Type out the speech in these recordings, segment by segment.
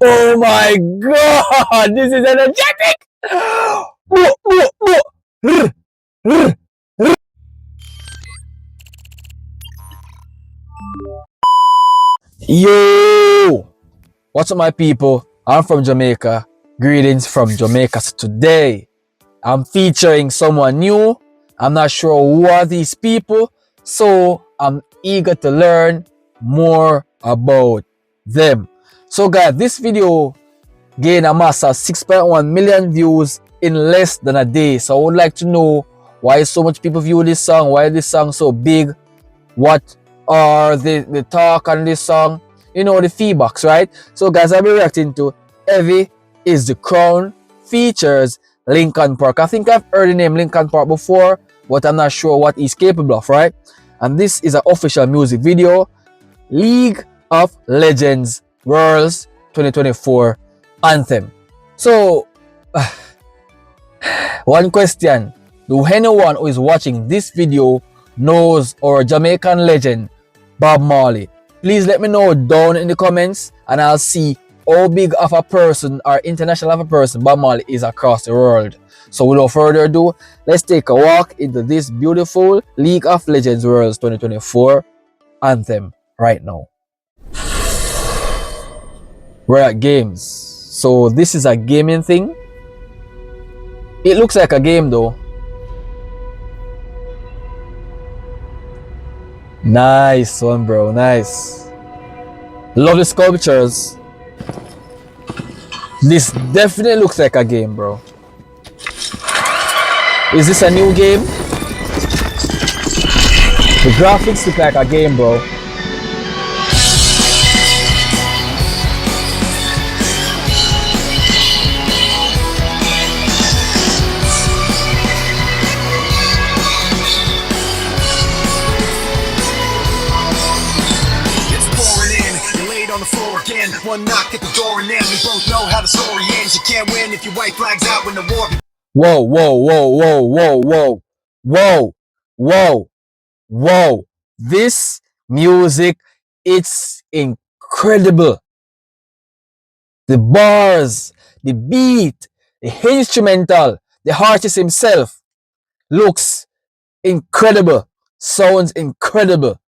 Oh my god, this is energetic! Whoa, whoa, whoa. Rrr, rrr, rrr. Yo! What's up, my people? I'm from Jamaica. Greetings from Jamaica. So today, I'm featuring someone new. I'm not sure who are these people, so I'm eager to learn more about them. So guys, this video gained a mass of 6.1 million views in less than a day. So I would like to know why so much people view this song, why this song so big, what are the talk on this song, you know, the feedbacks, right? So guys, I'll be reacting to Heavy is the Crown features Linkin Park. I think I've heard the name Linkin Park before, but I'm not sure what he's capable of, right? And this is an official music video, League of Legends Worlds 2024 anthem. So, one question: do anyone who is watching this video knows our Jamaican legend Bob Marley? Please let me know down in the comments, and I'll see how big of a person or international of a person Bob Marley is across the world. So without further ado, let's take a walk into this beautiful League of Legends Worlds 2024 anthem right now. We're at games. So this is a gaming thing. It looks like a game though. Nice one, bro. Nice. Love the sculptures. This definitely looks like a game, bro. Is this a new game? The graphics look like a game, bro. On the floor again, one knock at the door and then we both know how the story ends. You can't win if your white flag's out when the war. Whoa, whoa, whoa, whoa, whoa, whoa, whoa, whoa, whoa. This music, it's incredible. The bars, the beat, the instrumental, the artist himself looks incredible, sounds incredible.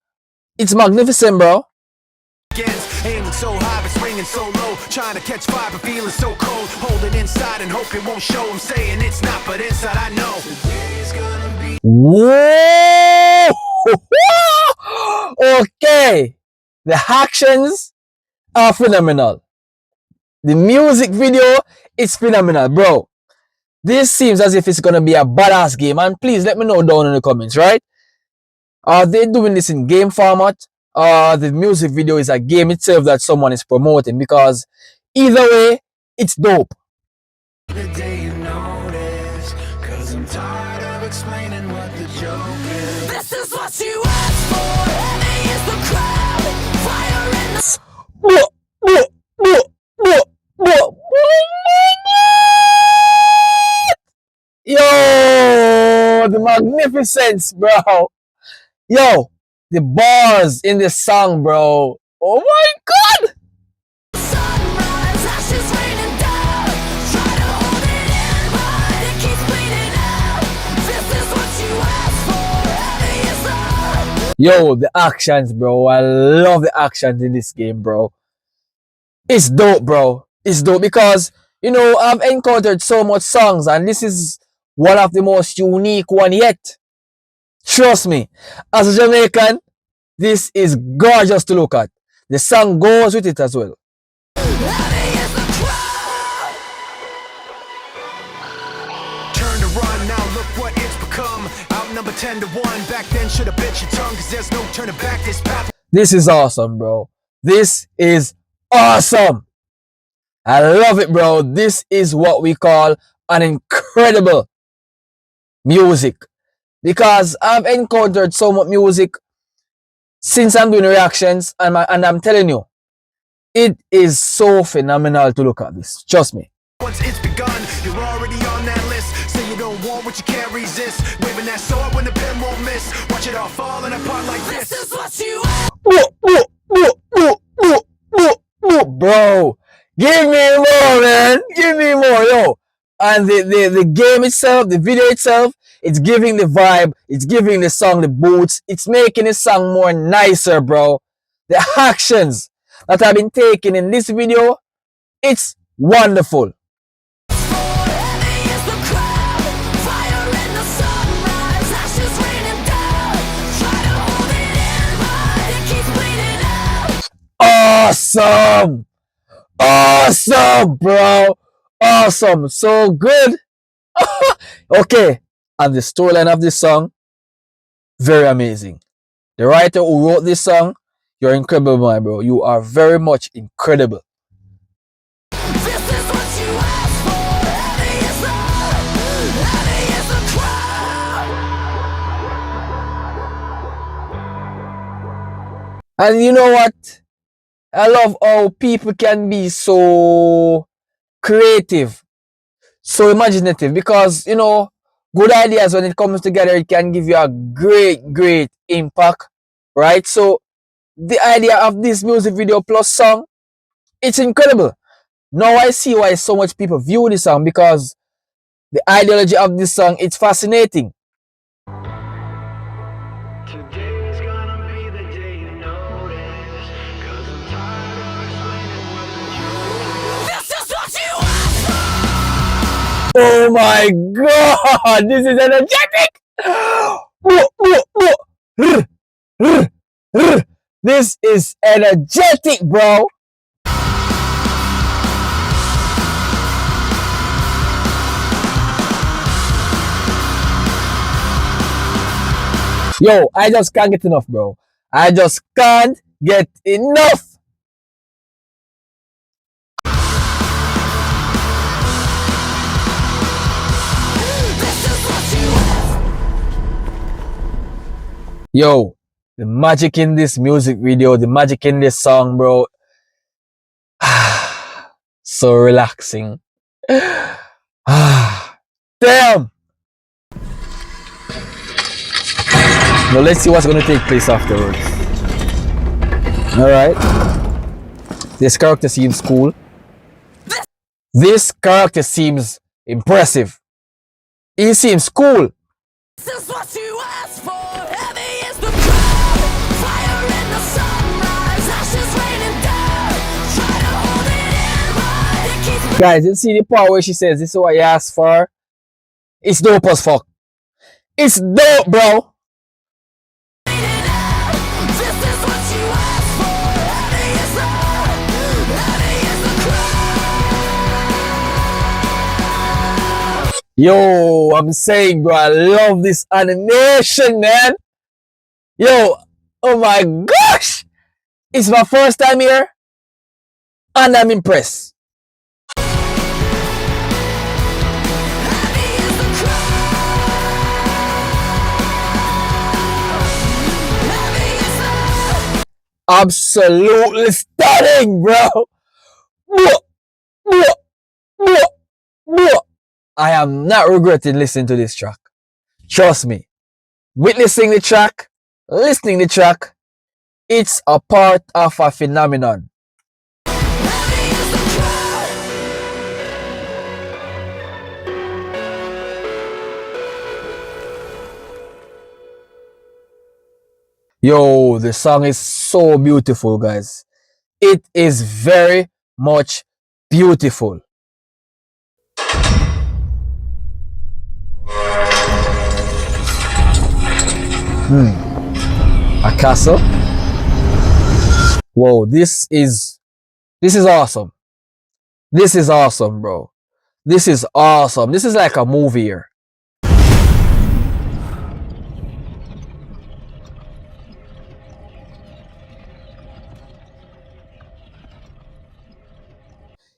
It's magnificent, bro. Aiming so high, but swinging so low. Trying to catch fire, but feeling so cold. Holding inside and hope it won't show. I'm saying it's not, but inside I know. Today's gonna be. Whoa! Okay. The actions are phenomenal. The music video is phenomenal, bro. This seems as if it's gonna be a badass game. And please let me know down in the comments, right? Are they doing this in game format? The music video is a game itself that someone is promoting, because either way, it's dope. The day you notice, 'cause I'm tired of explaining what the joke is. This is what you asked for. Heavy is the crowd. Fire in the. Yo, the magnificence, bro. Yo, the bars in this song, bro. Oh my god! Sunrise, ashes raining down. Try to hold it in, but it keeps bleeding out. This is what you asked for. Heavy is the. Yo, the actions, bro. I love the actions in this game, bro. It's dope, bro. It's dope because, you know, I've encountered so much songs, and this is one of the most unique one yet. Trust me, as a Jamaican, this is gorgeous to look at. The song goes with it as well. Heavy is the crowd. Turn to run, now look what it's become. Outnumbered 10 to 1. Back then should have bit your tongue, 'cause there's no turning back this path. This is awesome, bro. This is awesome. I love it, bro. This is what we call an incredible music. Because I've encountered so much music since I'm doing reactions, and I'm telling you, it is so phenomenal to look at this. Trust me. Once it's begun, you're already on that list. Say you don't want what you can't resist. Waving that sword when the pen won't miss. Watch it all falling apart like this. This is what you. Bro, Give me more, man. Give me more, yo. And the game itself, the video itself, it's giving the vibe. It's giving the song the boots. It's making the song more nicer, bro. The actions that have been taken in this video, it's wonderful. Heavy is the crowd, fire in the sunrise, ashes raining down. Try to hold it in, but it keeps bleeding out. Awesome! Awesome, bro! Awesome! So good! Okay, and the storyline of this song, very amazing. The writer who wrote this song, you're incredible, my bro. You are very much incredible. This is what you asked for. Heavy is the crowd. And you know what? I love how people can be so creative, so imaginative, because you know, good ideas when it comes together, it can give you a great impact, right? So the idea of this music video plus song, it's incredible. Now I see why so much people view this song, because the ideology of this song, it's fascinating. Today's gonna be the day you notice, 'cause I'm tired of explaining what the truth is. This is what you asked for. Oh my god, this is energetic! This is energetic, bro. Yo, I just can't get enough, bro. I just can't get enough. This is what you asked. Yo, the magic in this music video, the magic in this song, bro. So relaxing. Damn. Now let's see what's going to take place afterwards. Alright. This character seems cool. This character seems impressive. He seems cool. This is what you asked for. Heavy is the crowd, fire in the sunrise, ashes raining down. Try to hold it in, but it keeps Guys, you see the part where she says this is what you asked for? It's dope as fuck. It's dope, bro. bleeding out. This is what you asked for. Heavy is the crowd. Yo, I'm saying, bro, I love this animation, man. Yo, oh my gosh. It's my first time here, and I'm impressed. Heavy is the crowd. Heavy is the Absolutely stunning, bro. I am not regretting listening to this track. Trust me. Witnessing the track, listening the track, it's a part of a phenomenon. heavy is the crowd. Yo, the song is so beautiful, guys. It is very much beautiful. A castle. Whoa, this is awesome. This is awesome, bro. This is awesome. This is like a movie here.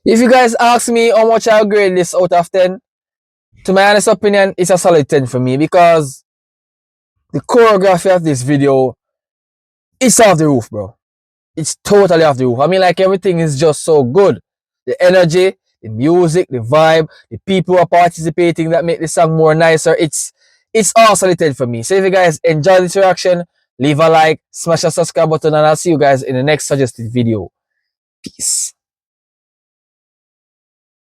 If you guys ask me how much I'll grade this out of 10, to my honest opinion, it's a solid 10 for me, because the choreography of this video, it's off the roof, bro. It's totally off the roof. I mean, like, everything is just so good. The energy, the music, the vibe, the people who are participating that make the song more nicer. It's all solid for me. So if you guys enjoy this reaction, leave a like, smash the subscribe button, and I'll see you guys in the next suggested video. Peace.